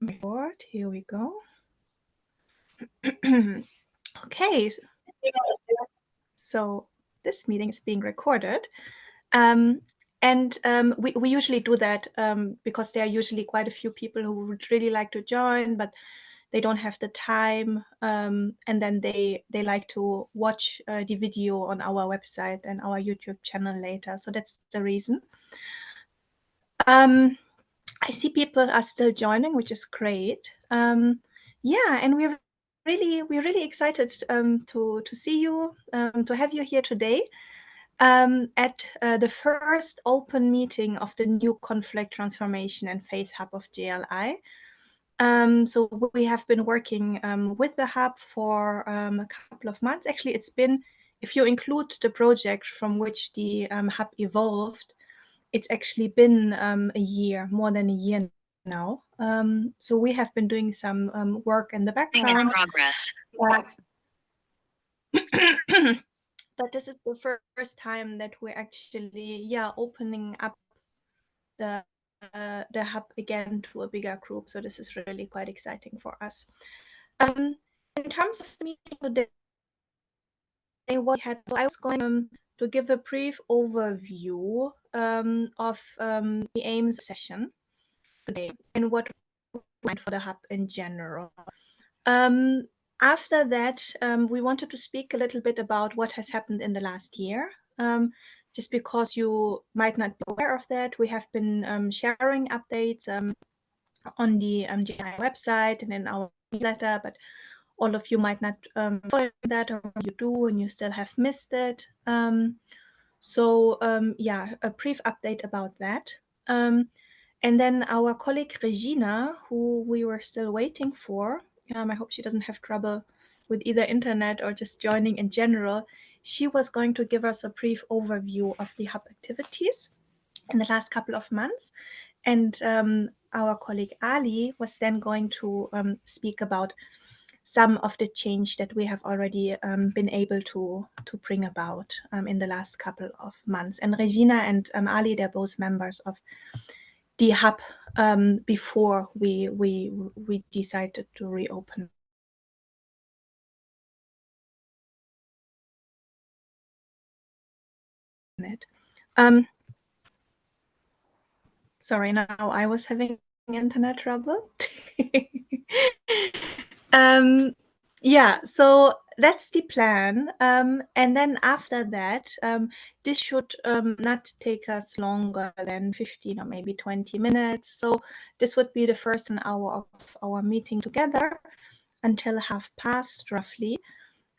Board. Here we go. Okay, so this meeting is being recorded. We usually do that because there are usually quite a few people who would really like to join, but they don't have the time. And then they like to watch the video on our website and our YouTube channel later. So that's the reason. I see people are still joining, which is great. Yeah, and we're really excited to see you, to have you here today at the first open meeting of the new Conflict Transformation and Faith Hub of JLI. So we have been working with the hub for a couple of months. Actually, it's been, if you include the project from which the hub evolved, it's actually been a year, more than a year now. So we have been doing some work in the background. In progress. But this is the first time that we're actually, opening up the hub again to a bigger group. So this is really quite exciting for us. In terms of the meeting today, what we had, so I was going to give a brief overview of the aims session today and what we want for the hub in general. After that, we wanted to speak a little bit about what has happened in the last year. Just because you might not be aware of that, we have been sharing updates on the JLI website and in our newsletter, but all of you might not follow that, or you do and you still have missed it. So a brief update about that. And then our colleague Regina, who we were still waiting for, I hope she doesn't have trouble with either internet or just joining in general. She was going to give us a brief overview of the hub activities in the last couple of months. And our colleague Ali was then going to speak about some of the change that we have already been able to bring about in the last couple of months. And Regina and Ali, they're both members of the hub before we decided to reopen it. Sorry, now I was having internet trouble. So that's the plan. And then after that, this should not take us longer than 15 or maybe 20 minutes. So this would be the first an hour of our meeting together until 1:30 roughly.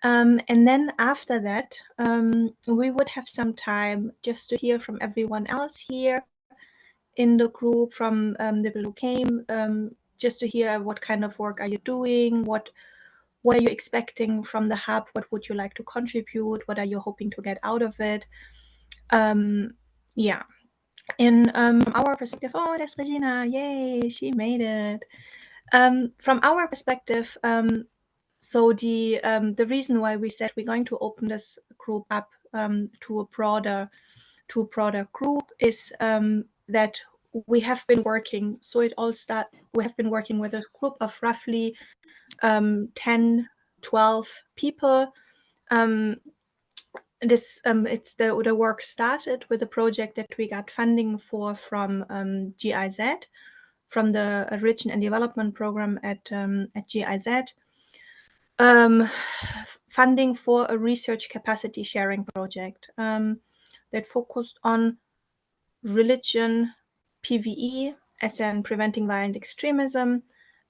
And then after that, we would have some time just to hear from everyone else here in the group, from the people who came, just to hear what kind of work are you doing, what are you expecting from the hub, what would you like to contribute, what are you hoping to get out of it. In our perspective, oh, that's Regina, yay, she made it. From our perspective, so the reason why we said we're going to open this group up to a broader group is that we have been working. So we have been working with a group of roughly 10, 12 people. It's the work started with a project that we got funding for from GIZ, from the Region and Development Program at GIZ. Funding for a research capacity sharing project that focused on religion, PVE, as in preventing violent extremism,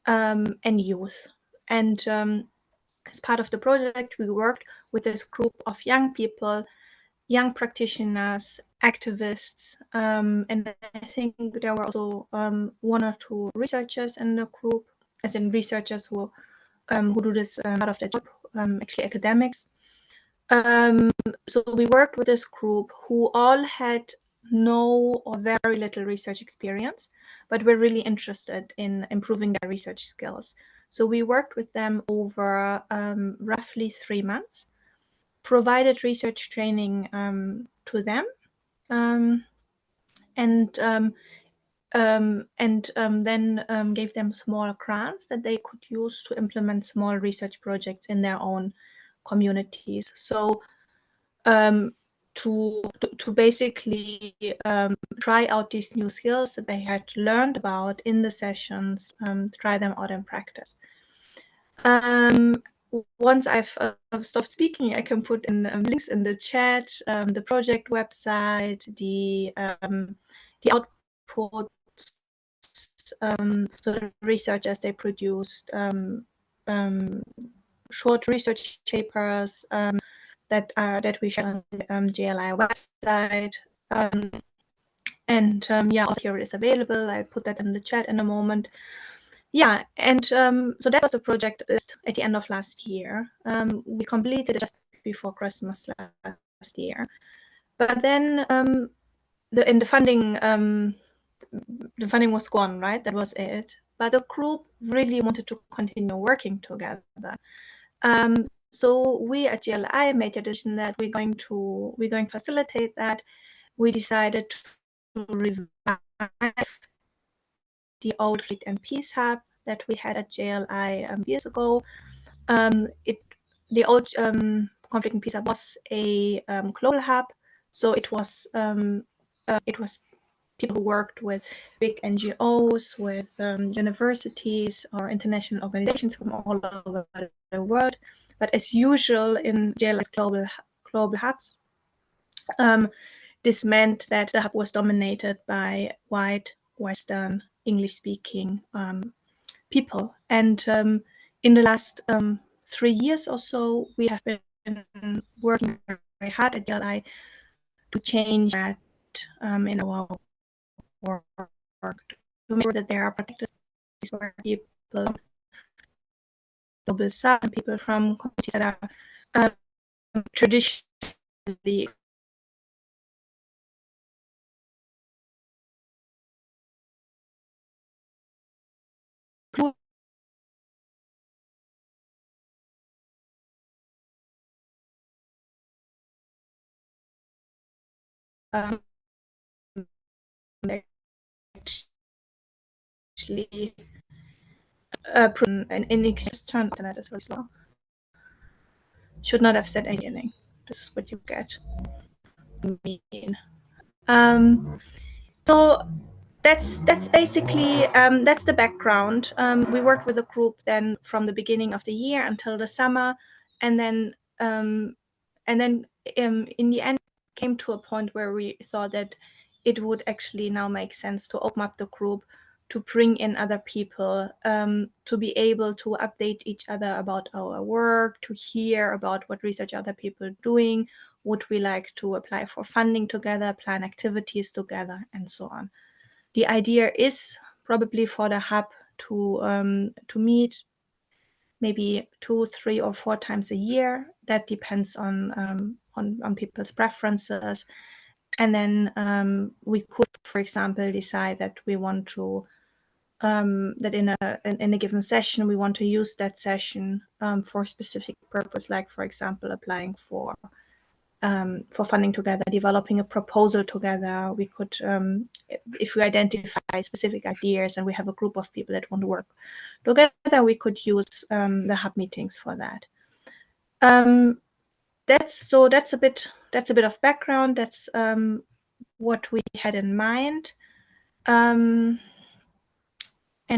and youth. And as part of the project, we worked with this group of young people, young practitioners, activists, and I think there were also one or two researchers in the group, as in researchers who do this part of their job, actually academics. So we worked with this group who all had no or very little research experience, but were really interested in improving their research skills. So we worked with them over roughly 3 months, provided research training to them, and then gave them small grants that they could use to implement small research projects in their own communities. So to basically try out these new skills that they had learned about in the sessions, try them out in practice. Once I've stopped speaking, I can put in links in the chat, the project website, the outputs, so the researchers, they produced short research papers that we share on the JLI website. Yeah, all here is available. I'll put that in the chat in a moment. Yeah, and so that was the project at the end of last year. We completed it just before Christmas last year. But then the funding was gone, right? That was it. But the group really wanted to continue working together. So we at JLI made a decision that we're going to facilitate that. We decided to revive the old Fleet and Peace Hub that we had at JLI years ago. The old Conflict and Peace Hub was a global hub, so it was people who worked with big NGOs, with universities or international organizations from all over the world. But as usual in JLI's global hubs, this meant that the hub was dominated by white, Western, English-speaking people. And in the last 3 years or so, we have been working very hard at JLI to change that in our work, to make sure that there are practices where people, global south, and people from communities that are traditionally actually in external internet is very slow. Should not have said anything. This is what you get. So that's basically that's the background. We worked with a group then from the beginning of the year until the summer, and then in the end came to a point where we thought that it would actually now make sense to open up the group, to bring in other people, to be able to update each other about our work, to hear about what research other people are doing, would we like to apply for funding together, plan activities together, and so on. The idea is probably for the hub to meet maybe 2, 3, or 4 times a year. That depends on people's preferences. And then we could, for example, decide that we want to that in a given session we want to use that session for a specific purpose, like for example applying for funding together, developing a proposal together. We could, if we identify specific ideas and we have a group of people that want to work together, we could use the hub meetings for that. That's a bit of background. That's what we had in mind. And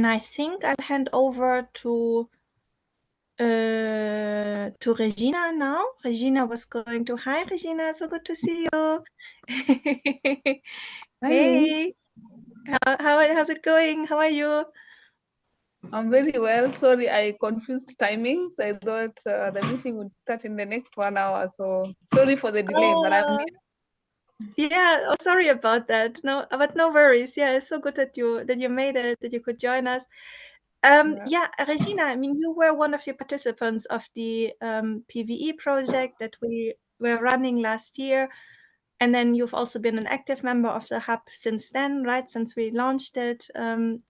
I think I'll hand over to Regina now. Regina was going to. Hi, Regina. So good to see you. Hey, how's it going? How are you? I'm very well. Sorry, I confused timings. I thought the meeting would start in the next 1 hour. So sorry for the delay, but I'm here. Yeah, oh, sorry about that. No, but no worries. Yeah, it's so good that you made it, that you could join us. Yeah, Regina, I mean, you were one of the participants of the PVE project that we were running last year. And then you've also been an active member of the hub since then, right? Since we launched it in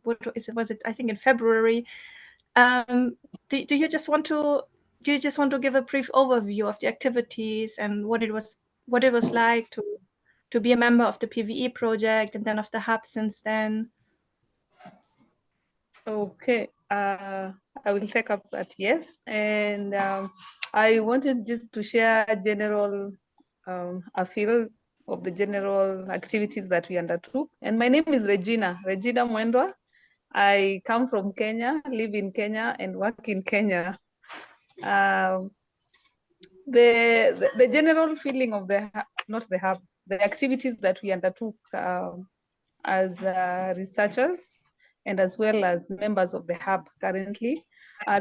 what is it? Was it? I think in February. Do you just want to give a brief overview of the activities and what it was like to to be a member of the PVE project and then of the hub since then? Okay, I will take up that, yes. And I wanted just to share a general, a feel of the general activities that we undertook. And my name is Regina Mwendwa. I come from Kenya, live in Kenya, and work in Kenya. The general feeling of not the hub, the activities that we undertook as researchers and as well as members of the hub currently.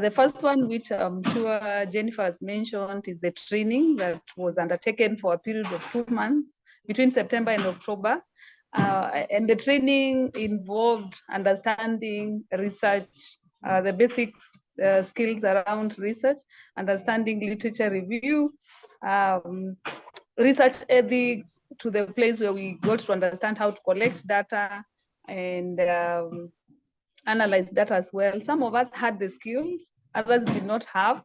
The first one, which I'm sure Jennifer has mentioned, is the training that was undertaken for a period of 2 months between September and October. And the training involved understanding research, the basic skills around research, understanding literature review, research ethics, to the place where we got to understand how to collect data and analyze data as well. Some of us had the skills, others did not have,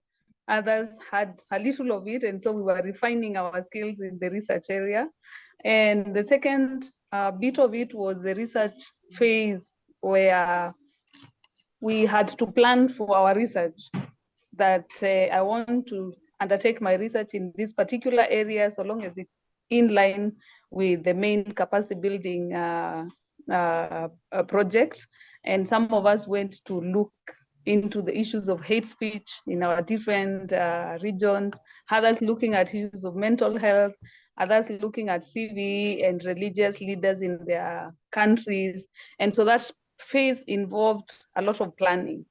others had a little of it, and so we were refining our skills in the research area. And the second bit of it was the research phase, where we had to plan for our research, that I want to undertake my research in this particular area so long as it's in line with the main capacity building project. And some of us went to look into the issues of hate speech in our different regions, others looking at issues of mental health, others looking at CV and religious leaders in their countries. And so that phase involved a lot of planning.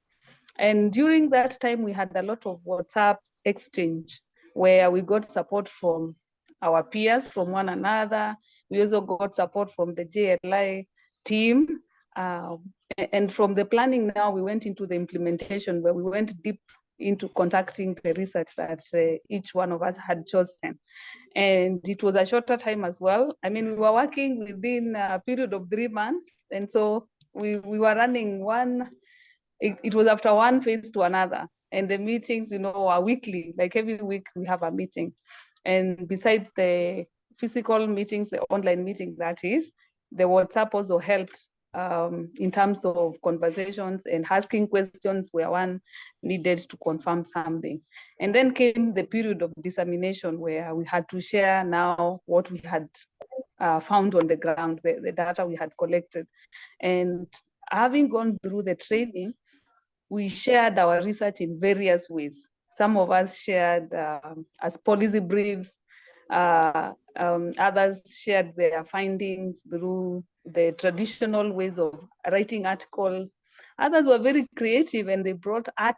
And during that time, we had a lot of WhatsApp exchange where we got support from our peers, from one another. We also got support from the JLI team. And from the planning now, we went into the implementation, where we went deep into conducting the research that each one of us had chosen. And it was a shorter time as well. I mean, we were working within a period of 3 months. And so we were running it was after one phase to another. And the meetings, are weekly. Like every week we have a meeting. And besides the physical meetings, the online meetings, that is, the WhatsApp also helped in terms of conversations and asking questions where one needed to confirm something. And then came the period of dissemination, where we had to share now what we had found on the ground, the data we had collected. And having gone through the training, we shared our research in various ways. Some of us shared as policy briefs, others shared their findings through the traditional ways of writing articles. Others were very creative and they brought art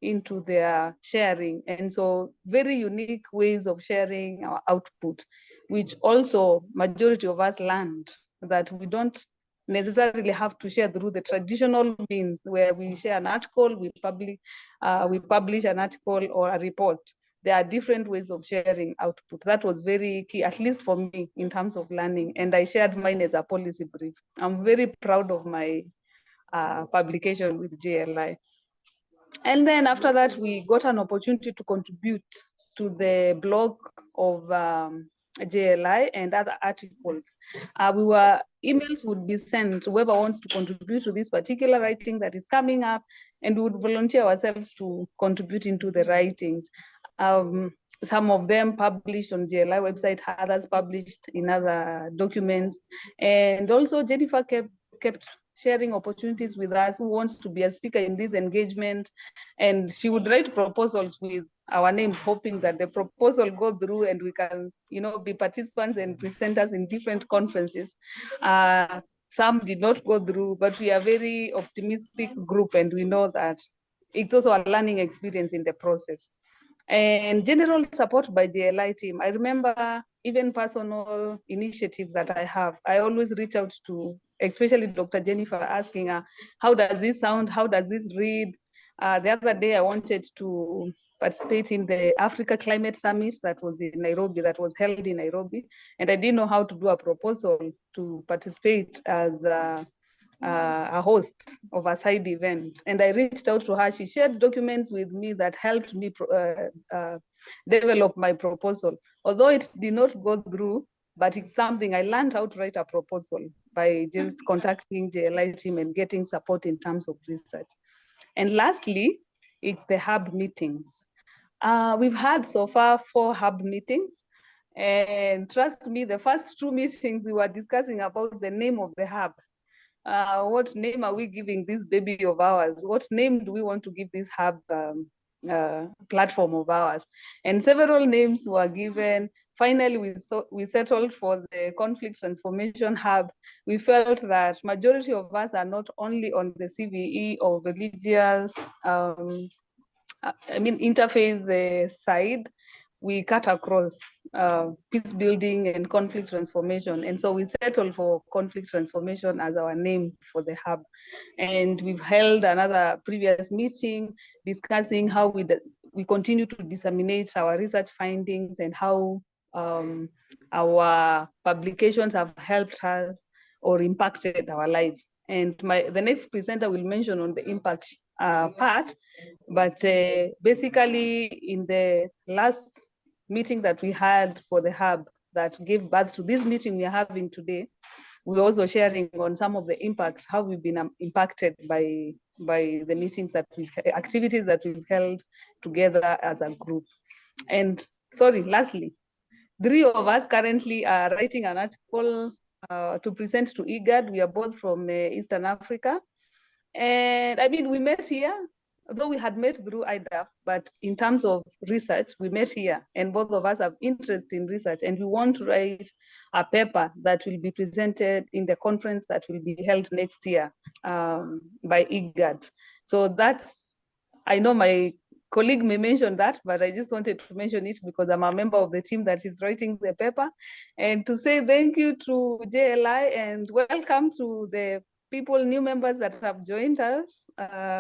into their sharing. And so very unique ways of sharing our output, which also majority of us learned that we don't necessarily have to share through the traditional means, where we share an article, we publish an article or a report. There are different ways of sharing output. That was very key, at least for me, in terms of learning. And I shared mine as a policy brief. I'm very proud of my publication with JLI. And then after that, we got an opportunity to contribute to the blog of JLI and other articles. Emails would be sent to whoever wants to contribute to this particular writing that is coming up, and we would volunteer ourselves to contribute into the writings. Some of them published on JLI website, others published in other documents. And also Jennifer kept sharing opportunities with us, who wants to be a speaker in this engagement. And she would write proposals with our names, hoping that the proposal go through and we can, be participants and presenters in different conferences. Some did not go through, but we are a very optimistic group, and we know that it's also a learning experience in the process. And general support by the JLI team. I remember even personal initiatives that I have, I always reach out to, especially Dr. Jennifer, asking her, how does this sound? How does this read? The other day, I wanted to participate in the Africa Climate Summit that was in Nairobi, that was held in Nairobi. And I didn't know how to do a proposal to participate as a host of a side event. And I reached out to her. She shared documents with me that helped me develop my proposal. Although it did not go through, but it's something I learned how to write a proposal by just contacting JLI team and getting support in terms of research. And lastly, it's the hub meetings. We've had so far 4 hub meetings. And trust me, the first 2 meetings we were discussing about the name of the hub. What name are we giving this baby of ours? What name do we want to give this hub platform of ours? And several names were given. Finally, we settled for the conflict transformation hub. We felt that majority of us are not only on the CVE or religious, interfaith side. We cut across peace building and conflict transformation. And so we settled for conflict transformation as our name for the hub. And we've held another previous meeting discussing how we continue to disseminate our research findings and how our publications have helped us or impacted our lives. And the next presenter will mention on the impact part, but basically in the last meeting that we had for the hub that gave birth to this meeting we are having today, we're also sharing on some of the impact, how we've been impacted by the meetings activities that we've held together as a group. And lastly, 3 of us currently are writing an article to present to IGAD. We are both from Eastern Africa. And we met here, though we had met through IDAF, but in terms of research, we met here, and both of us have interest in research, and we want to write a paper that will be presented in the conference that will be held next year by IGAD. So I know my colleague may mention that, but I just wanted to mention it because I'm a member of the team that is writing the paper, and to say thank you to JLI and welcome to the new members that have joined us.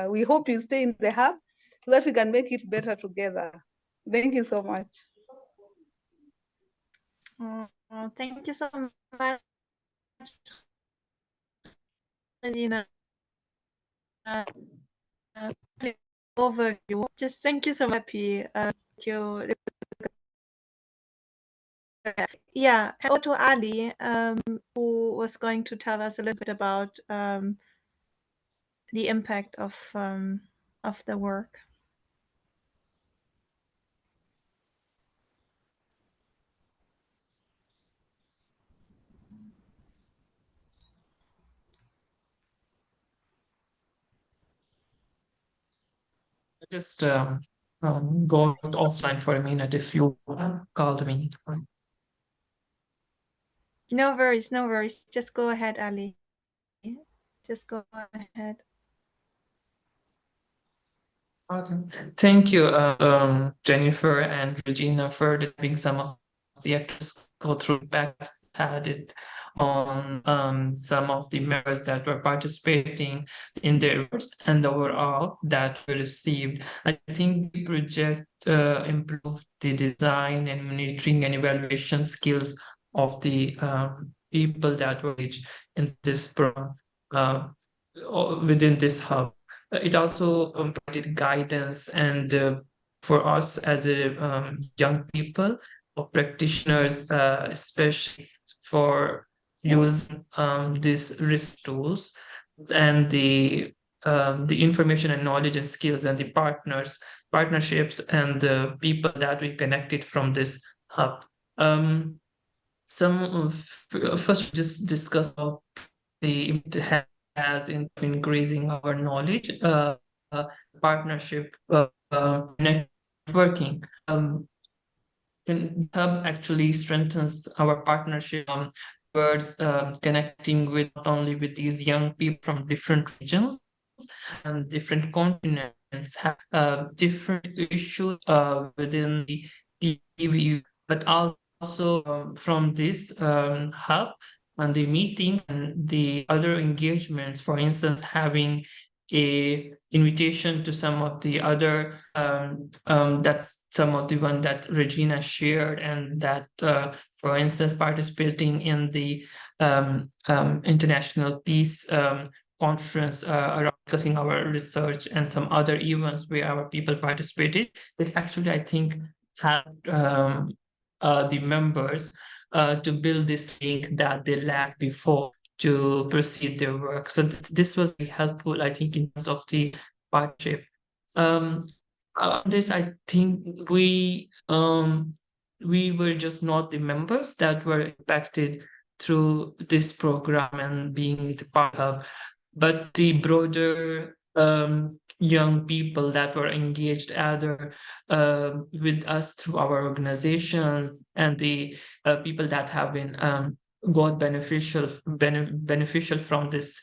We hope you stay in the hub so that we can make it better together. Thank you so much. Thank you so much, Regina. Overview. Just thank you so much. Yeah, hello to Ali, who was going to tell us a little bit about the impact of the work. Just go offline for a minute if you called me. No worries, no worries. Just go ahead, Ali. Just go ahead. Okay. Thank you, Jennifer and Regina, for describing some of the actors go through back had it on some of the members that were participating in the awards and overall that we received. I think the project improved the design and monitoring and evaluation skills of the people that were engaged in this program within this hub. It also provided guidance and for us as a young people or practitioners, especially for using these risk tools and the information and knowledge and skills and the partnerships and the people that we connected from this hub. First, just discuss how the impact has in increasing our knowledge, partnership, networking. Hub actually strengthens our partnership towards connecting with not only with these young people from different regions and different continents, have different issues within the EVU, but also from this hub and the meeting and the other engagements, for instance, having a invitation to some of the other that's some of the one that Regina shared, and that for instance participating in the international peace conference around discussing our research and some other events where our people participated. It actually, I think, had the members to build this link that they lacked before to proceed their work. So this was very helpful, I think, in terms of the partnership. This, I think we were just not the members that were impacted through this program and being the part of, but the broader young people that were engaged either with us through our organizations, and the people that have been got beneficial from this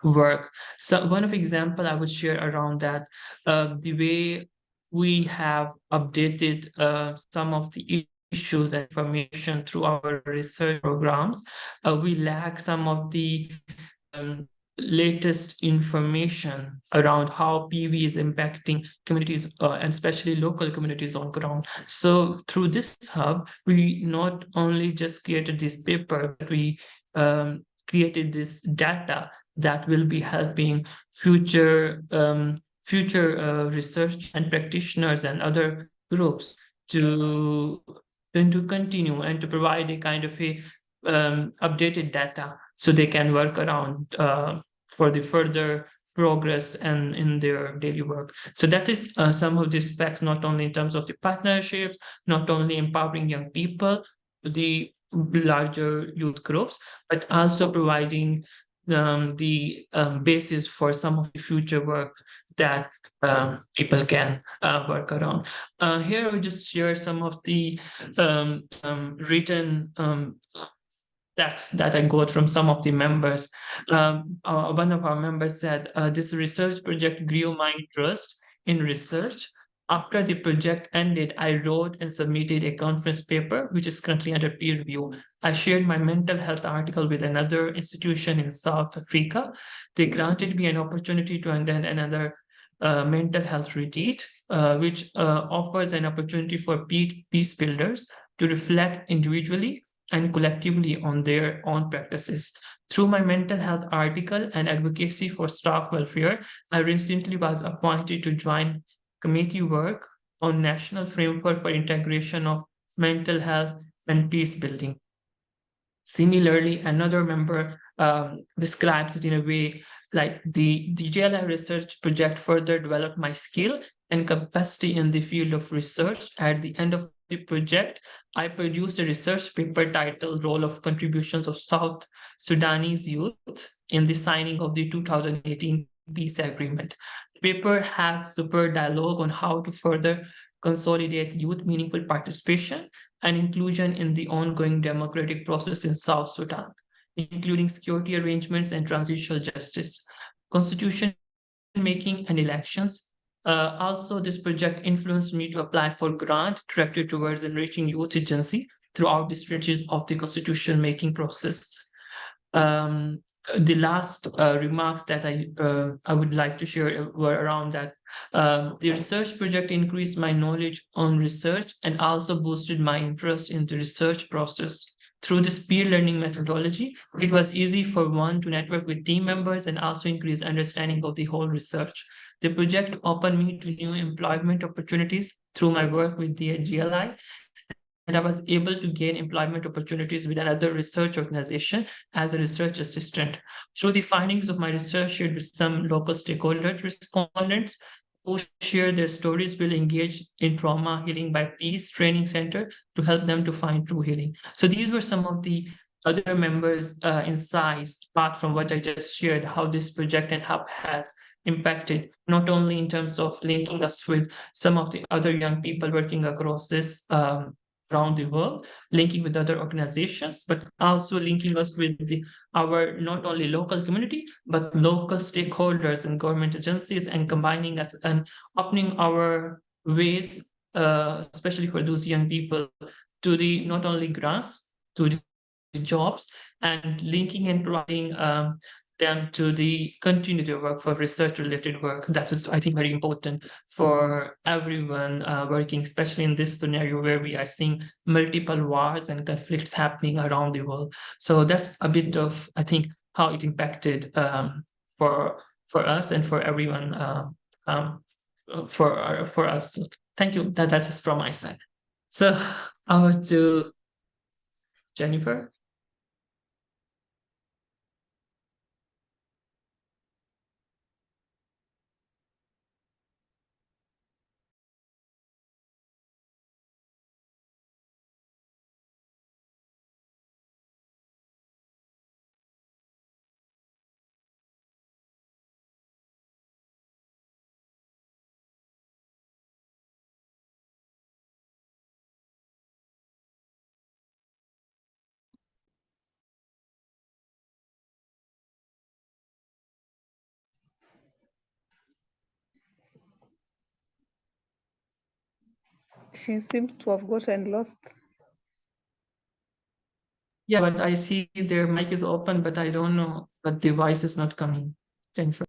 work. So one of example I would share around that, the way we have updated some of the issues and information through our research programs. We lack some of the latest information around how PV is impacting communities, and especially local communities on ground. So through this hub, we not only just created this paper, but we created this data that will be helping future research and practitioners and other groups to continue and to provide a kind of a updated data so they can work around for the further progress and in their daily work. So that is some of the specs, not only in terms of the partnerships, not only empowering young people, the larger youth groups, but also providing the basis for some of the future work that people can work around. Here I will just share some of the written text that I got from some of the members. One of our members said, this research project grew my interest in research. After the project ended, I wrote and submitted a conference paper, which is currently under peer review. I shared my mental health article with another institution in South Africa. They granted me an opportunity to attend another mental health retreat, which offers an opportunity for peace builders to reflect individually and collectively on their own practices. Through my mental health article and advocacy for staff welfare, I recently was appointed to join committee work on national framework for integration of mental health and peace building. Similarly, another member describes it in a way like the JLI research project further developed my skill and capacity in the field of research. At the end of the project, I produced a research paper titled Role of Contributions of South Sudanese Youth in the Signing of the 2018 Peace Agreement. The paper has super dialogue on how to further consolidate youth meaningful participation and inclusion in the ongoing democratic process in South Sudan, including security arrangements and transitional justice, constitution making, and elections. Also, this project influenced me to apply for grant directed towards enriching youth agency throughout the stages of the constitution making process. The last remarks that I would like to share were around that the research project increased my knowledge on research and also boosted my interest in the research process. Through this peer learning methodology, it was easy for one to network with team members and also increase understanding of the whole research. The project opened me to new employment opportunities through my work with the JLI, and I was able to gain employment opportunities with another research organization as a research assistant. Through the findings of my research shared with some local stakeholders, respondents who share their stories will engage in trauma healing by peace training center to help them to find true healing. So these were some of the other members' insights, apart from what I just shared, how this project and hub has impacted, not only in terms of linking us with some of the other young people working across this around the world, linking with other organizations, but also linking us with our not only local community, but local stakeholders and government agencies, and combining us and opening our ways, especially for those young people, to the not only grants, to the jobs, and linking and providing them to the continue their work for research related work. That's, I think, very important for everyone working, especially in this scenario where we are seeing multiple wars and conflicts happening around the world. So that's a bit of, I think, how it impacted for us and for everyone, for us. Thank you. That's just from my side. So I want to Jennifer? She seems to have gotten lost. Yeah, but I see their mic is open, but I don't know, but the voice is not coming. Jennifer.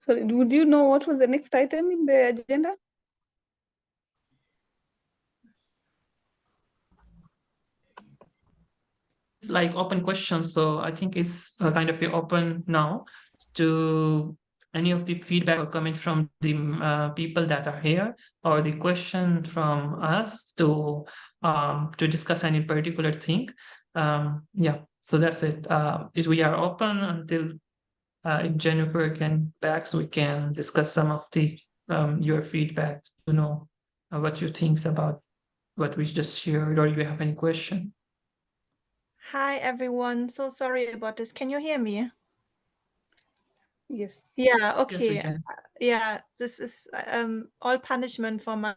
So would you know what was the next item in the agenda? Like open questions, so I think it's kind of open now to any of the feedback or comment from the people that are here, or the question from us to discuss any particular thing. Yeah, so that's it. We are open until if Jennifer can back, so we can discuss some of the your feedback to know what you think about what we just shared, or you have any question. Hi, everyone. So sorry about this. Can you hear me? Yes. Yeah, Yes, we okay. can. Yeah, this is all punishment for my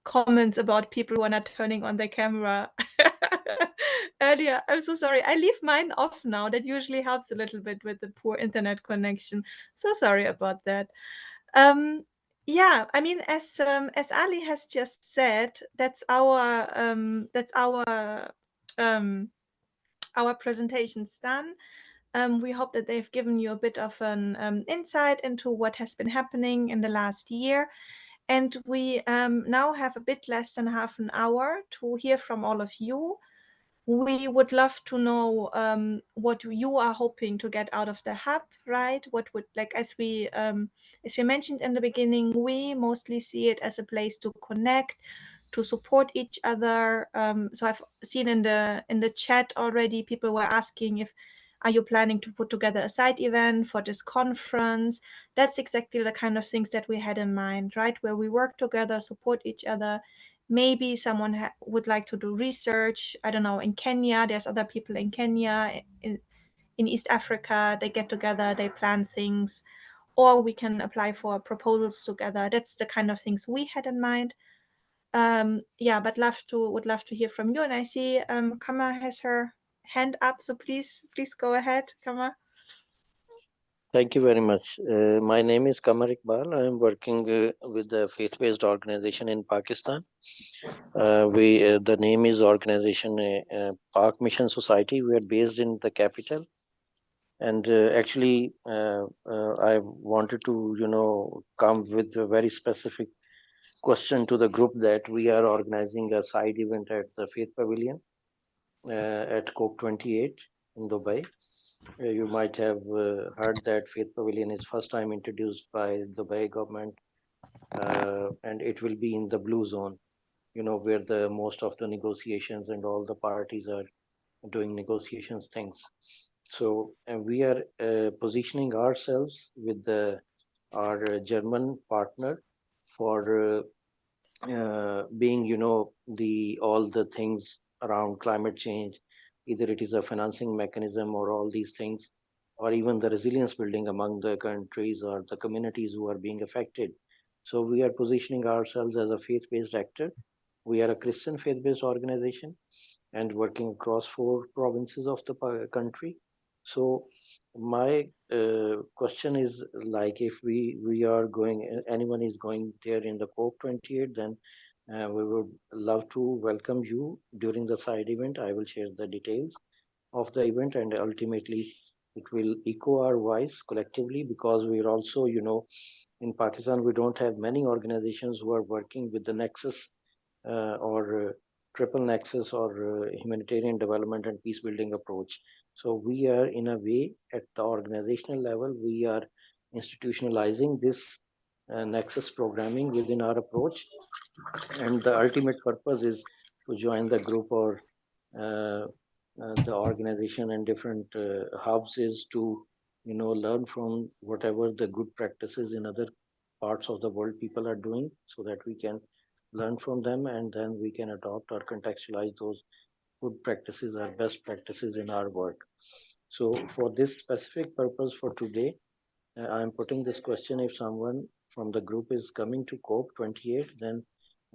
comments about people who are not turning on their camera earlier. I'm so sorry. I leave mine off now. That usually helps a little bit with the poor internet connection. So sorry about that. Yeah, I mean, as Ali has just said, that's our presentations done. We hope that they've given you a bit of an insight into what has been happening in the last year. And we now have a bit less than half an hour to hear from all of you. We would love to know what you are hoping to get out of the hub, right? What would, like, as we mentioned in the beginning, we mostly see it as a place to connect, to support each other. So I've seen in the chat already, people were asking if, are you planning to put together a side event for this conference? That's exactly the kind of things that we had in mind, right? Where we work together, support each other. Maybe someone would like to do research. I don't know, in Kenya, there's other people in Kenya, in East Africa, they get together, they plan things, or we can apply for proposals together. That's the kind of things we had in mind. Yeah, but would love to hear from you. And I see Kama has her hand up, so please go ahead, Kama. Thank you very much. My name is Kamar Iqbal. I am working with a faith-based organization in Pakistan. The name is organization Pak Mission Society. We are based in the capital, and actually, I wanted to come with a very specific question to the group that we are organizing a side event at the Faith Pavilion at COP28 in Dubai. You might have heard that Faith Pavilion is first time introduced by Dubai government, and it will be in the blue zone, where the most of the negotiations and all the parties are doing negotiations things. So we are positioning ourselves with our German partner for being, the all the things around climate change, either it is a financing mechanism or all these things, or even the resilience building among the countries or the communities who are being affected. So we are positioning ourselves as a faith-based actor. We are a Christian faith-based organization and working across 4 provinces of the country. So my question is, like, if we are going, anyone is going there in the COP28, then we would love to welcome you during the side event. I will share the details of the event, and ultimately it will echo our voice collectively, because we are also, in Pakistan, we don't have many organizations who are working with the nexus or triple nexus or humanitarian development and peace building approach. So we are, in a way, at the organizational level, we are institutionalizing this nexus programming within our approach, and the ultimate purpose is to join the group or the organization and different hubs is to learn from whatever the good practices in other parts of the world people are doing, so that we can learn from them, and then we can adopt or contextualize those good practices or best practices in our work. So for this specific purpose for today, I'm putting this question: if someone from the group is coming to COP28, then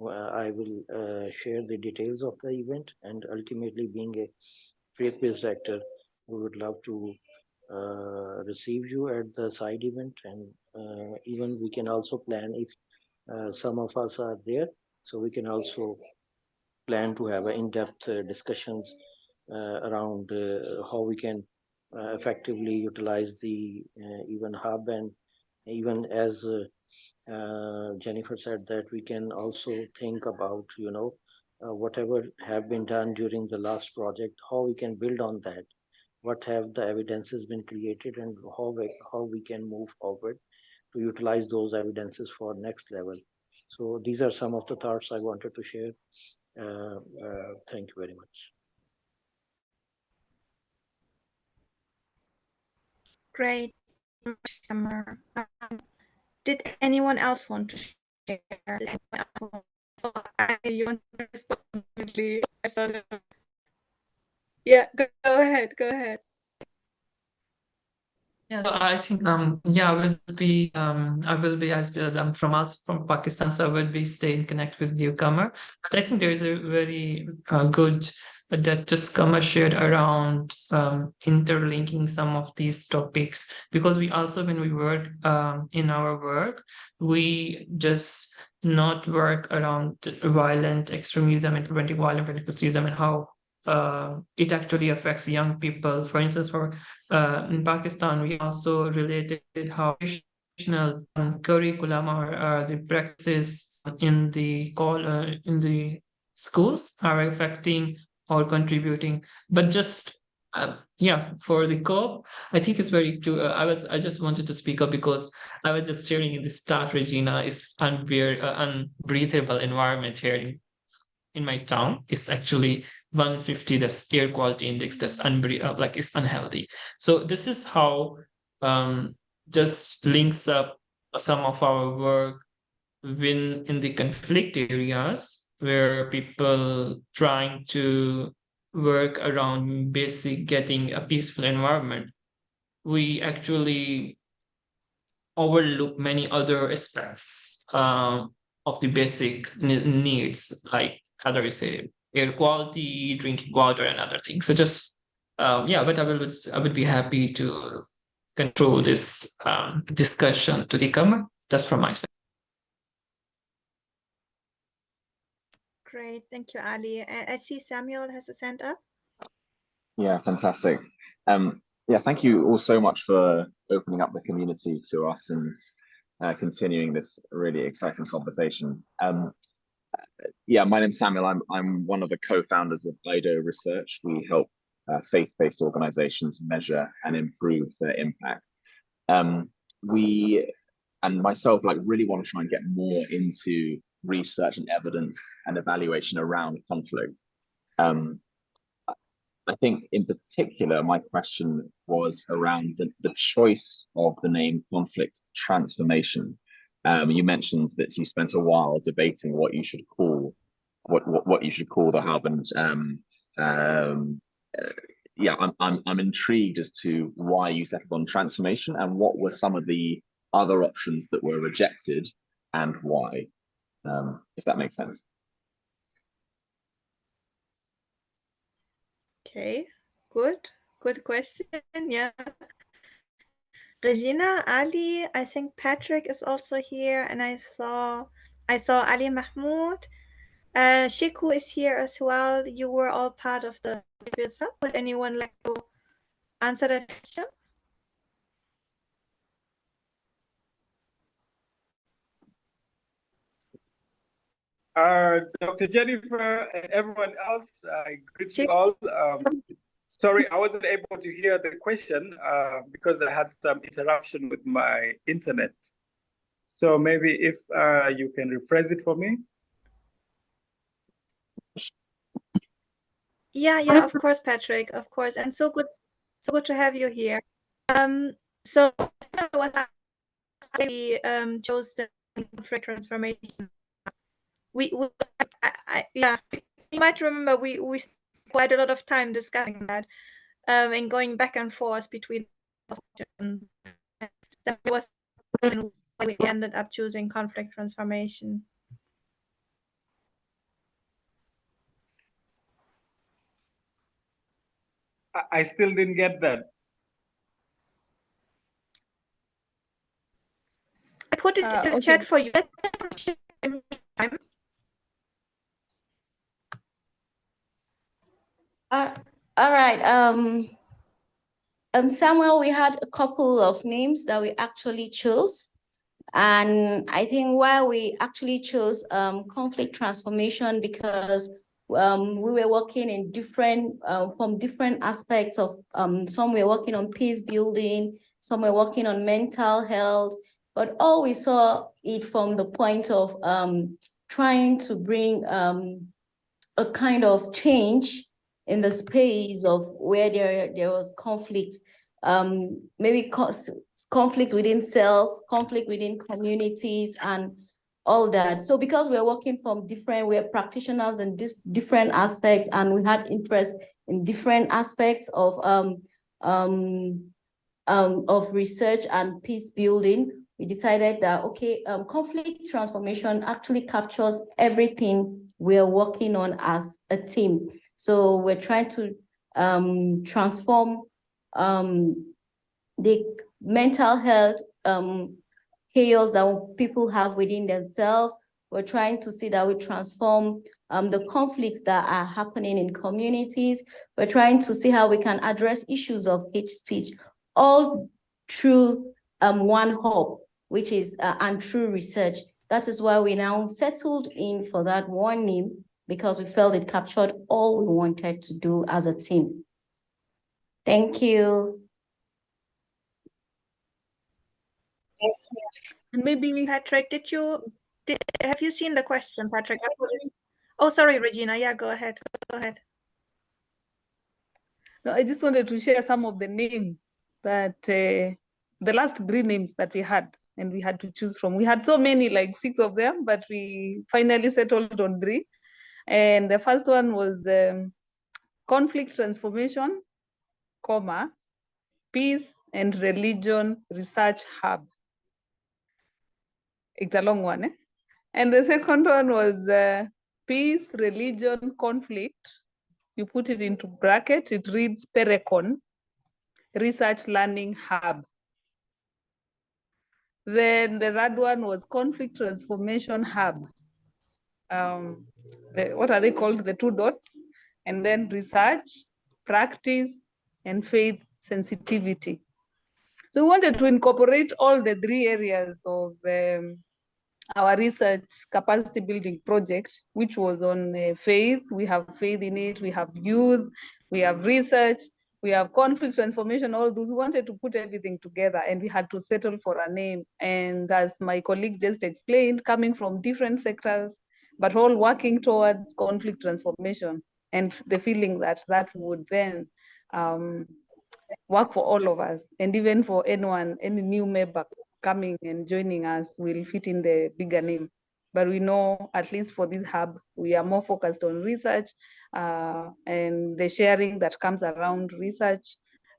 I will share the details of the event, and ultimately, being a faith-based actor, we would love to receive you at the side event, and even we can also plan if some of us are there, so we can also plan to have in-depth discussions around how we can effectively utilize the even hub, and even as Jennifer said, that we can also think about whatever have been done during the last project, how we can build on that, what have the evidences been created, and how we can move forward to utilize those evidences for next level. So these are some of the thoughts I wanted to share. Thank you very much. Great. Did anyone else want to share? You want to respond immediately? Yeah, go ahead. Go ahead. Yeah, so I think yeah, I will be as well, from Pakistan, so I will be staying connected with newcomer. But I think there is a very good that just Kama shared around interlinking some of these topics, because we also, when we work in our work, we just not work around violent extremism and preventing violent extremism and how it actually affects young people. For instance, in Pakistan, we also related how traditional curriculum or the practices in the schools are affecting or contributing. But just yeah, for the COP, I think it's very true. I just wanted to speak up because I was just sharing in the start, Regina, it's unbreathable environment here in my town. It's actually 150, that's air quality index, that's like it's unhealthy. So this is how just links up some of our work when in the conflict areas where people trying to work around basic getting a peaceful environment. We actually overlook many other aspects of the basic needs, like how do we say, air quality, drinking water, and other things. So just yeah, but I would be happy to control this discussion to the comer. That's from my side. Great, thank you, Ali. I see Samuel has a hand up. Yeah, fantastic. Yeah, thank you all so much for opening up the community to us and continuing this really exciting conversation. Yeah, my name's Samuel. I'm one of the co-founders of IDO Research. We help faith-based organizations measure and improve their impact. We and myself really want to try and get more into research and evidence and evaluation around conflict. I think in particular, my question was around the choice of the name conflict transformation. You mentioned that you spent a while debating what you should call the hub, and yeah, I'm intrigued as to why you settled on transformation and what were some of the other options that were rejected and why, if that makes sense. Okay, good question. Yeah. Regina, Ali, I think Patrick is also here, and I saw Ali Mahmoud. Shiku is here as well. You were all part of the previous hub. Would anyone like to answer that question? Dr. Jennifer and everyone else, I greet you all. Sorry, I wasn't able to hear the question because I had some interruption with my internet. So maybe if you can rephrase it for me. Yeah, of course, Patrick, of course, and so good to have you here. So we chose the conflict transformation. Yeah, you might remember we spent quite a lot of time discussing that, and going back and forth between. That was why we ended up choosing conflict transformation. I still didn't get that. I put it in the chat for you. All right. Samuel, we had a couple of names that we actually chose. And I think why we actually chose conflict transformation because we were working in different, from different aspects of, some were working on peace building, some were working on mental health, but all we saw it from the point of trying to bring a kind of change in the space of where there was conflict, maybe conflict within self, conflict within communities, and all that. So because we're working from we're practitioners in different aspects, and we had interest in different aspects of research and peace building, we decided that, okay, conflict transformation actually captures everything we're working on as a team. So we're trying to transform the mental health chaos that people have within themselves. We're trying to see that we transform the conflicts that are happening in communities. We're trying to see how we can address issues of hate speech, all through one hub, which is and through research. That is why we now settled in for that one name, because we felt it captured all we wanted to do as a team. Thank you. And maybe Patrick, have you seen the question, Patrick? Oh, sorry, Regina. Yeah, go ahead. Go ahead. No, I just wanted to share some of the names that the last 3 names that we had and we had to choose from. We had so many, like 6 of them, but we finally settled on 3. And the first one was conflict transformation, peace and religion research hub. It's a long one. And the second one was peace, religion, conflict. You put it into bracket, it reads Perecon, Research Learning Hub. Then the third one was Conflict Transformation Hub. What are they called? The 2 dots. And then research, practice, and faith sensitivity. So we wanted to incorporate all the 3 areas of our research capacity building project, which was on faith. We have faith in it, we have youth, we have research, we have conflict transformation, all those. We wanted to put everything together and we had to settle for a name. And as my colleague just explained, coming from different sectors, but all working towards conflict transformation and the feeling that that would then work for all of us, and even for anyone, any new member coming and joining us will fit in the bigger name. But we know, at least for this hub, we are more focused on research and the sharing that comes around research,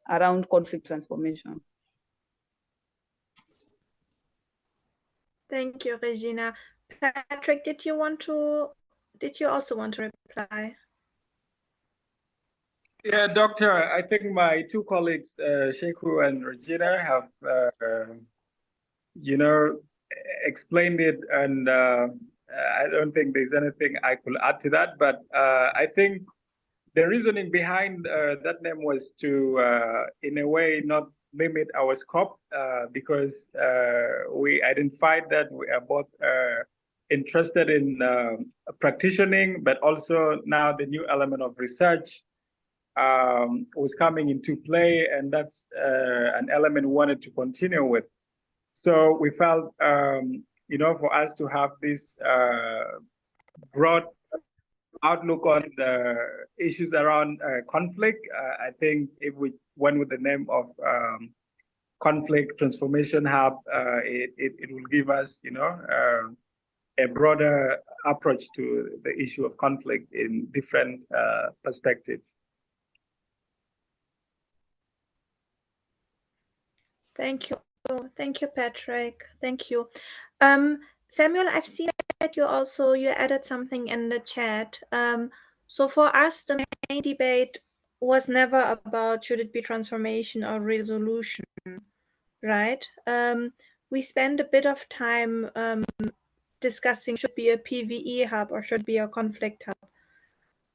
around conflict transformation. Thank you, Regina. Patrick, did you also want to reply? Yeah, Doctor, I think my 2 colleagues, Sheku and Regina, have, explained it, and I don't think there's anything I could add to that. But I think the reasoning behind that name was to, in a way, not limit our scope, because we identified that we are both interested in practicing, but also now the new element of research was coming into play, and that's an element we wanted to continue with. So we felt, for us to have this broad outlook on the issues around conflict, I think if we went with the name of Conflict Transformation Hub, it will give us, a broader approach to the issue of conflict in different perspectives. Thank you. Thank you, Patrick. Thank you. Samuel, I've seen that you added something in the chat. So for us, the main debate was never about should it be transformation or resolution, right? We spent a bit of time discussing should be a PVE hub or should be a conflict hub.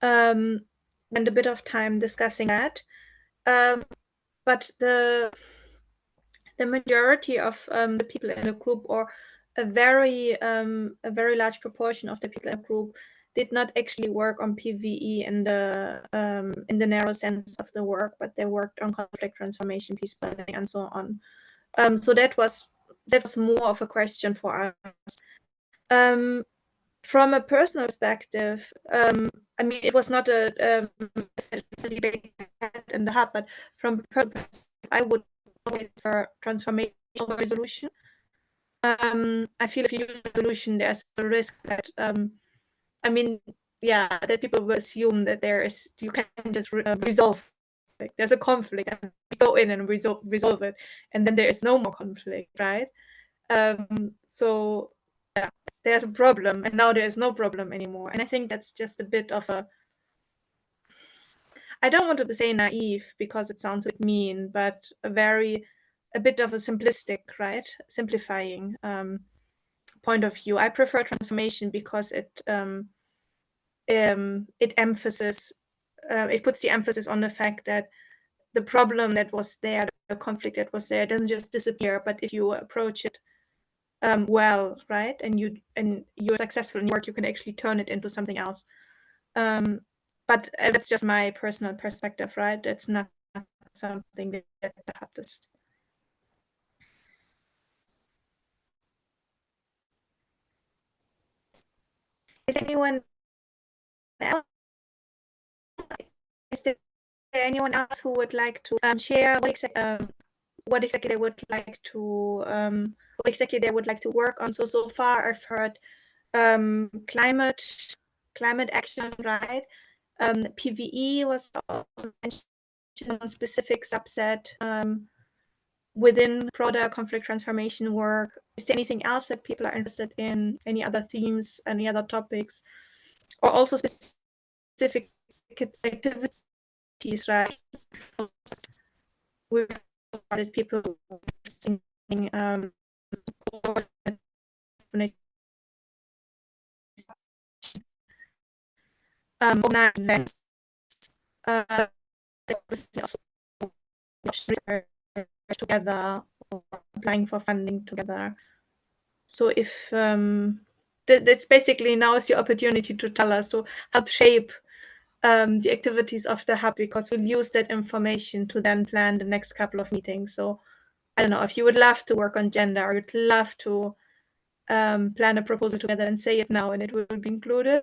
Spent a bit of time discussing that. But the majority of the people in the group, or a very large proportion of the people in the group, did not actually work on PVE in the narrow sense of the work, but they worked on conflict transformation, peace building, and so on. So that was more of a question for us. From a personal perspective, I mean, it was not a debate in the hub, but from purpose, I would always for transformation over resolution. I feel if you use resolution, there's a risk that, that people will assume that you can just resolve. Like there's a conflict, and we go in and resolve it, and then there is no more conflict, right? So yeah, there's a problem, and now there is no problem anymore. And I think that's just a bit of I don't want to say naive because it sounds a bit mean, but a bit of a simplistic, right? Simplifying point of view. I prefer transformation because it puts the emphasis on the fact that the problem that was there, the conflict that was there, doesn't just disappear, but if you approach it well, right, and you're successful in your work, you can actually turn it into something else. But that's just my personal perspective, right? It's not something that I have this. Is anyone else? Is there anyone else who would like to share what exactly they would like to work on? So far, I've heard climate action, right? PVE was also mentioned on specific subset within broader conflict transformation work. Is there anything else that people are interested in? Any other themes, any other topics, or also specific activities, right? We've started people events, together, or applying for funding together. So if that's basically now is your opportunity to tell us, so help shape the activities of the hub, because we'll use that information to then plan the next couple of meetings. So I don't know if you would love to work on gender, or you'd love to plan a proposal together and say it now, and it will be included.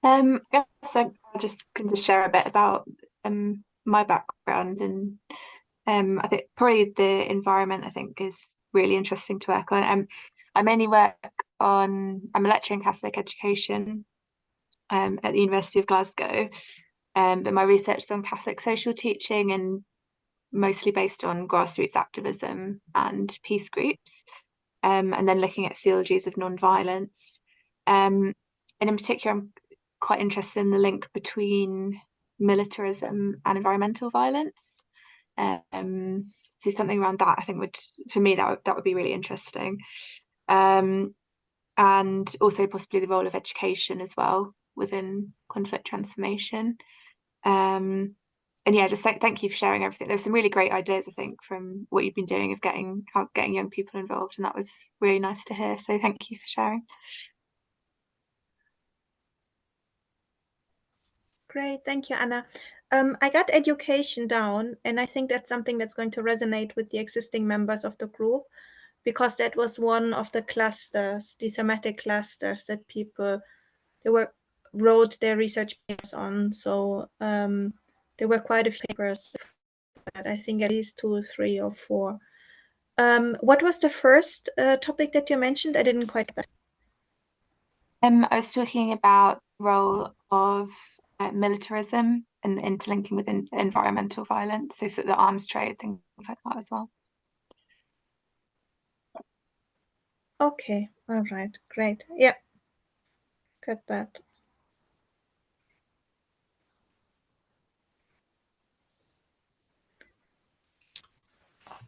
I guess I just can share a bit about my background, and I think probably the environment I think is really interesting to work on. I mainly work on, I'm a lecturer in Catholic education at the University of Glasgow, but my research is on Catholic social teaching and mostly based on grassroots activism and peace groups, and then looking at theologies of non-violence. And in particular, I'm quite interested in the link between militarism and environmental violence. So something around that, I think for me, that would be really interesting. And also possibly the role of education as well within conflict transformation. And yeah, just thank you for sharing everything. There's some really great ideas, I think, from what you've been doing of getting young people involved, and that was really nice to hear. So thank you for sharing. Great, thank you, Anna. I got education down, and I think that's something that's going to resonate with the existing members of the group, because that was one of the clusters, the thematic clusters that people wrote their research papers on. So there were quite a few papers that I think at least 2, 3, or 4. What was the first topic that you mentioned? I didn't quite get that. I was talking about the role of militarism and interlinking with environmental violence, so sort of the arms trade, things like that as well. Okay, all right, great. Yeah, got that.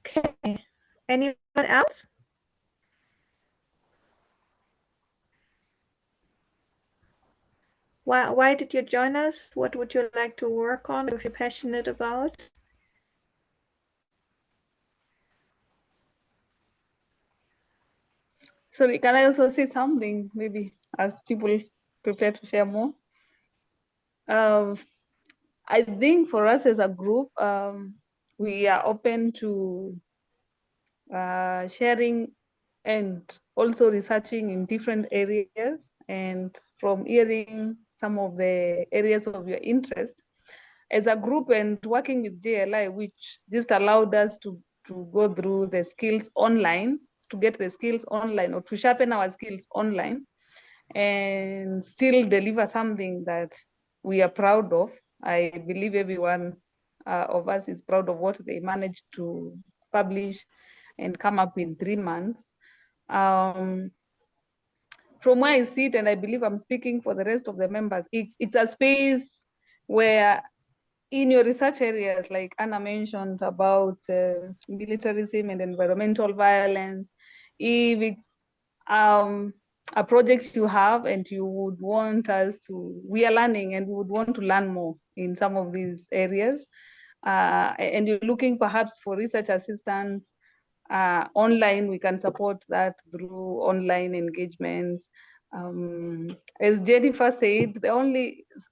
Okay, anyone else? Why did you join us? What would you like to work on if you're passionate about? Sorry, can I also say something, maybe as people prepare to share more? I think for us as a group, we are open to sharing and also researching in different areas, and from hearing some of the areas of your interest as a group and working with JLI, which just allowed us to go through the skills online, to get the skills online, or to sharpen our skills online and still deliver something that we are proud of. I believe everyone of us is proud of what they managed to publish and come up in 3 months. From where I sit, and I believe I'm speaking for the rest of the members, it's a space where in your research areas, like Anna mentioned about militarism and environmental violence, if it's a project you have and you would want us to, we are learning and we would want to learn more in some of these areas, and you're looking perhaps for research assistance online, we can support that through online engagements. As Jennifer said,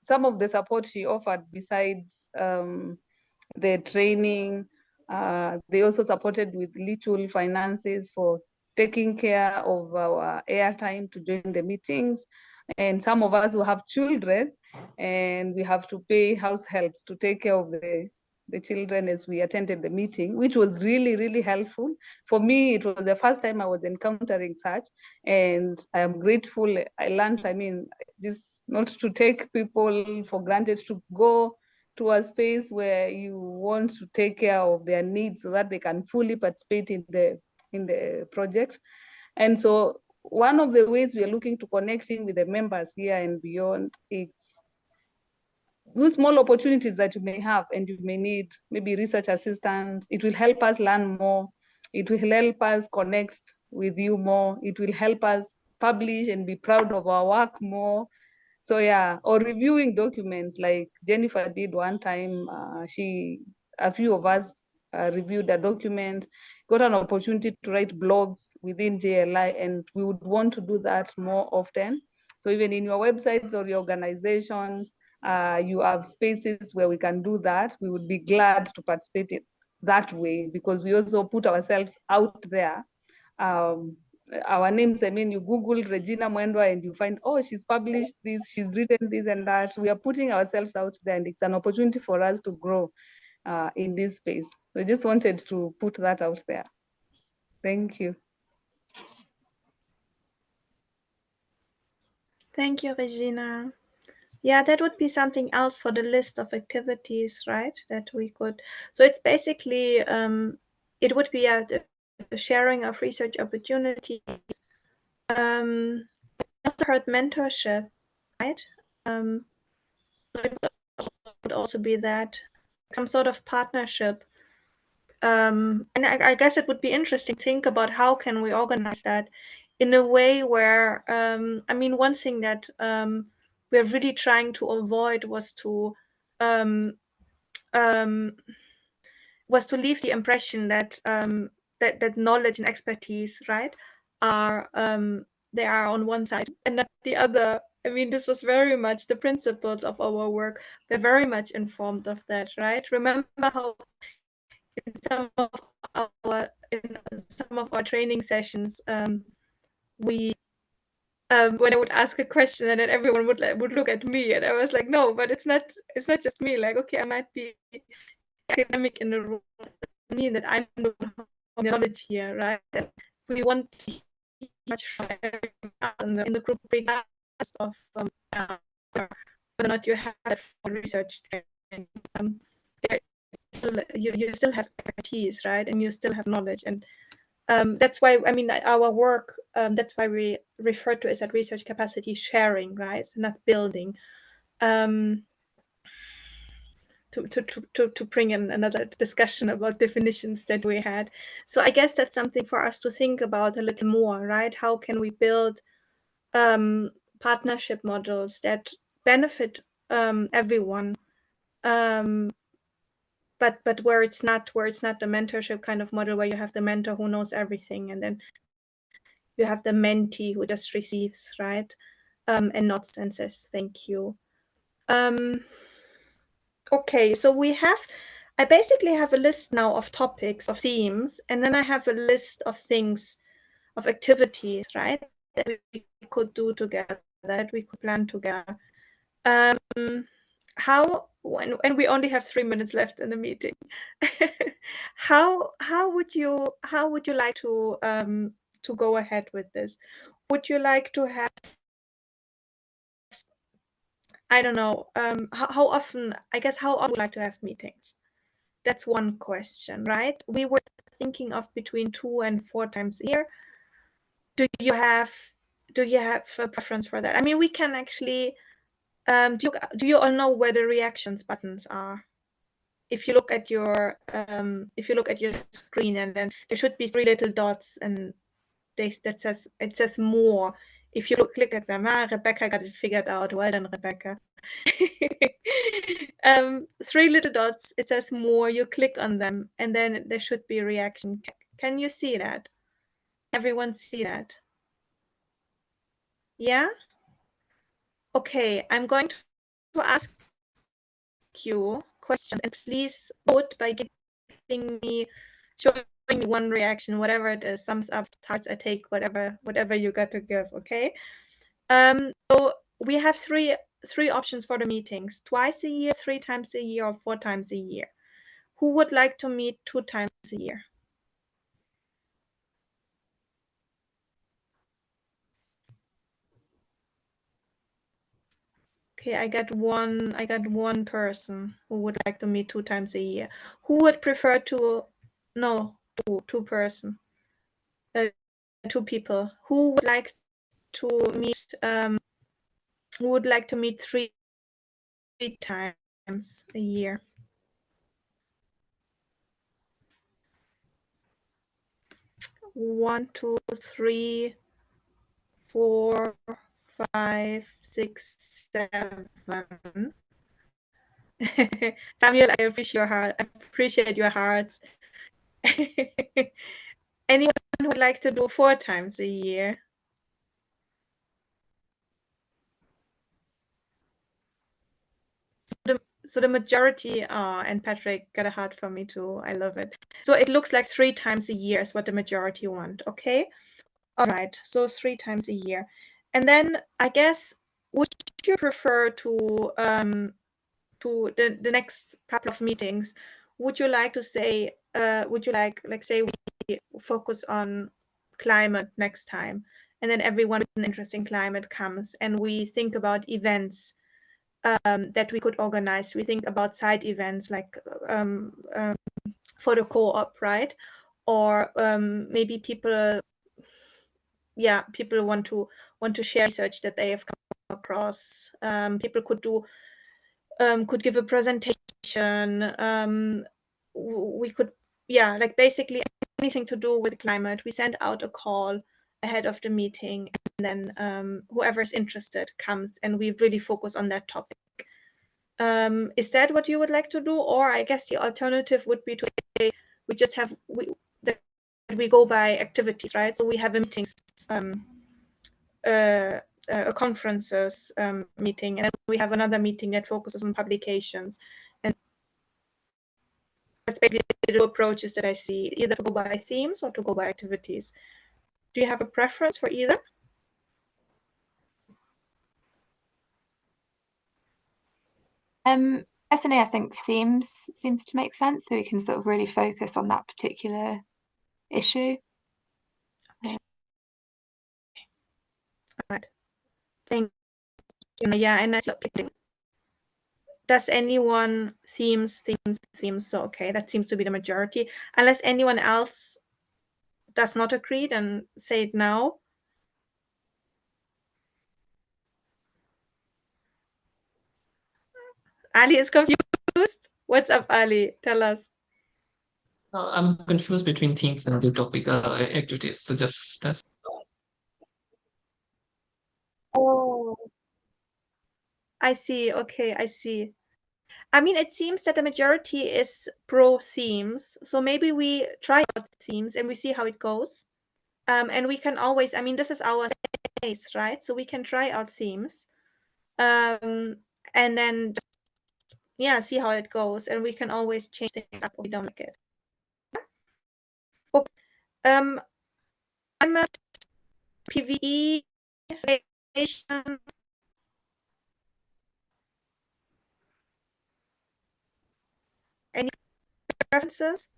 some of the support she offered besides the training, they also supported with little finances for taking care of our airtime to join the meetings. And some of us who have children and we have to pay house helps to take care of the children as we attended the meeting, which was really, really helpful. For me, it was the first time I was encountering such, and I am grateful. I learned, just not to take people for granted, to go to a space where you want to take care of their needs so that they can fully participate in the project. And so one of the ways we are looking to connecting with the members here and beyond, it's those small opportunities that you may have and you may need maybe research assistance. It will help us learn more. It will help us connect with you more. It will help us publish and be proud of our work more. So yeah, or reviewing documents like Jennifer did one time. A few of us reviewed a document, got an opportunity to write blogs within JLI, and we would want to do that more often. So even in your websites or your organizations, you have spaces where we can do that. We would be glad to participate in that way, because we also put ourselves out there. Our names, you Google Regina Mwendwa and you find, oh, she's published this, she's written this and that. We are putting ourselves out there, and it's an opportunity for us to grow in this space. So I just wanted to put that out there. Thank you. Thank you, Regina. Yeah, that would be something else for the list of activities, right? That we could. So it's basically, it would be a sharing of research opportunities. Also heard mentorship, right? So it would also be that some sort of partnership. And I guess it would be interesting to think about how can we organize that in a way where, one thing that we're really trying to avoid was to leave the impression that that knowledge and expertise, right, are they are on one side and not the other. I mean, this was very much the principles of our work. They're very much informed of that, right? Remember how in some of our training sessions, we when I would ask a question and then everyone would look at me, and I was like, no, but it's not just me. Like, okay, I might be academic in the room, mean that I'm the knowledge here, right? We want to hear much from everyone in the group, regardless of whether or not you have that for research training. You still have expertise, right? And you still have knowledge, and that's why, I mean, our work, that's why we refer to it as research capacity sharing, right? Not building. To bring in another discussion about definitions that we had. So I guess that's something for us to think about a little more, right? How can we build partnership models that benefit everyone, but where it's not the mentorship kind of model where you have the mentor who knows everything and then you have the mentee who just receives, right? And nods and says thank you. Okay, so I basically have a list now of topics, of themes, and then I have a list of things, of activities, right, that we could do together, that we could plan together. When we only have 3 minutes left in the meeting, how would you like to go ahead with this? Would you like to have, I don't know, how often, I guess, how often would you like to have meetings? That's one question, right? We were thinking of between 2 and 4 times a year. Do you have a preference for that? I mean, we can actually, do you all know where the reactions buttons are? If you look at your screen, and then there should be 3 little dots, and it says more. If you click at them, Rebecca got it figured out. Well done, Rebecca. 3 little dots, it says more. You click on them, and then there should be a reaction. Can you see that? Everyone see that? Yeah? Okay, I'm going to ask you questions, and please vote by showing me one reaction, whatever it is, thumbs up, hearts, I take, whatever you got to give, okay? So we have three options for the meetings: twice a year, 3 times a year, or 4 times a year. Who would like to meet 2 times a year? Okay, I got one person who would like to meet 2 times a year. Who would prefer to, no, two person, 2 people. Who would like to meet, who would like to meet 3 times a year? One, two, three, 4, 5, 6, 7. Samuel, I appreciate your hearts. Anyone who would like to do 4 times a year? So the majority, and Patrick got a heart for me too. I love it. So it looks like 3 times a year is what the majority want. Okay. All right. So 3 times a year. And then I guess, would you prefer to the next couple of meetings, would you like to say, say we focus on climate next time, and then everyone with an interest in climate comes, and we think about events that we could organize. We think about side events like for the co-op, right? Or maybe people want to share research that they have come across. People could give a presentation. We could, like basically anything to do with climate. We send out a call ahead of the meeting, then whoever is interested comes and we really focus on that topic. Is that what you would like to do? Or I guess the alternative would be to say we go by activities, right? So we have a meetings, a conferences meeting, and then we have another meeting that focuses on publications. And that's basically the two approaches that I see, either to go by themes or to go by activities. Do you have a preference for either? Personally, I think themes seems to make sense, so we can sort of really focus on that particular issue. Okay. All right. Thank you. Yeah, and I see. Does anyone themes? So okay, that seems to be the majority. Unless anyone else does not agree, then say it now. Ali is confused. What's up, Ali? Tell us. I'm confused between themes and the topic activities. So just that's. Oh, I see. Okay, I see. I mean, it seems that the majority is pro themes. So maybe we try out themes and we see how it goes. And we can always, I mean, this is our space, right? So we can try out themes. And then, yeah, see how it goes. And we can always change things up if we don't like it. Okay. I'm at PVE, any preferences?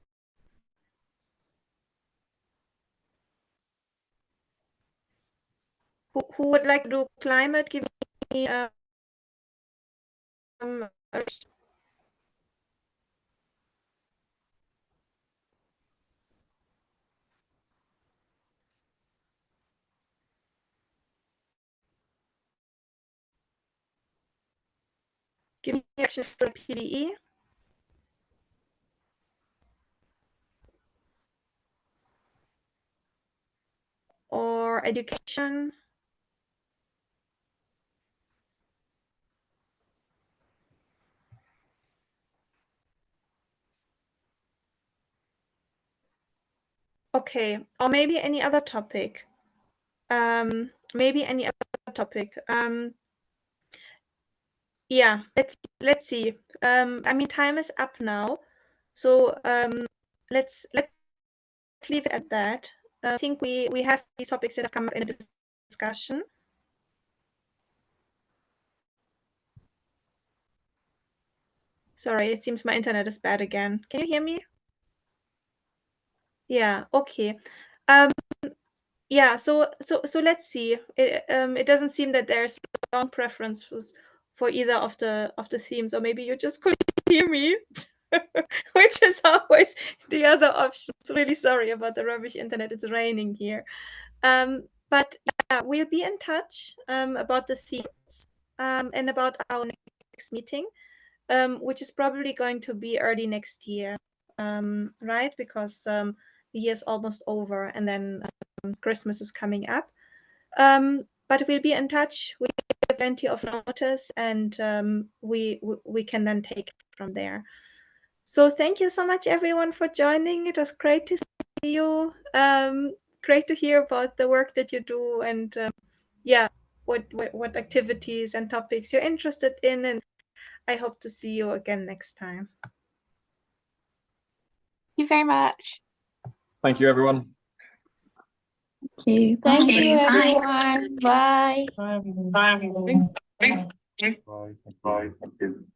Who would like to do climate? Give me give me action for PVE. Or education. Okay, or maybe any other topic. Maybe any other topic. Yeah, let's see. I mean, time is up now, so let's leave it at that. I think we have these topics that have come up in the discussion. Sorry, it seems my internet is bad again. Can you hear me? Yeah. Okay. Yeah. So let's see. It doesn't seem that there's strong preferences for either of the themes, or maybe you just couldn't hear me, which is always the other option. Really sorry about the rubbish internet. It's raining here. But yeah, we'll be in touch about the themes and about our next meeting, which is probably going to be early next year, right? Because the year's almost over, and then Christmas is coming up. But we'll be in touch. We have plenty of notice, and we can then take it from there. So thank you so much, everyone, for joining. It was great to see you. Great to hear about the work that you do, and yeah, what activities and topics you're interested in. And I hope to see you again next time. Thank you very much. Thank you, everyone. Thank you, everyone. Bye. Bye. Bye. Thank you.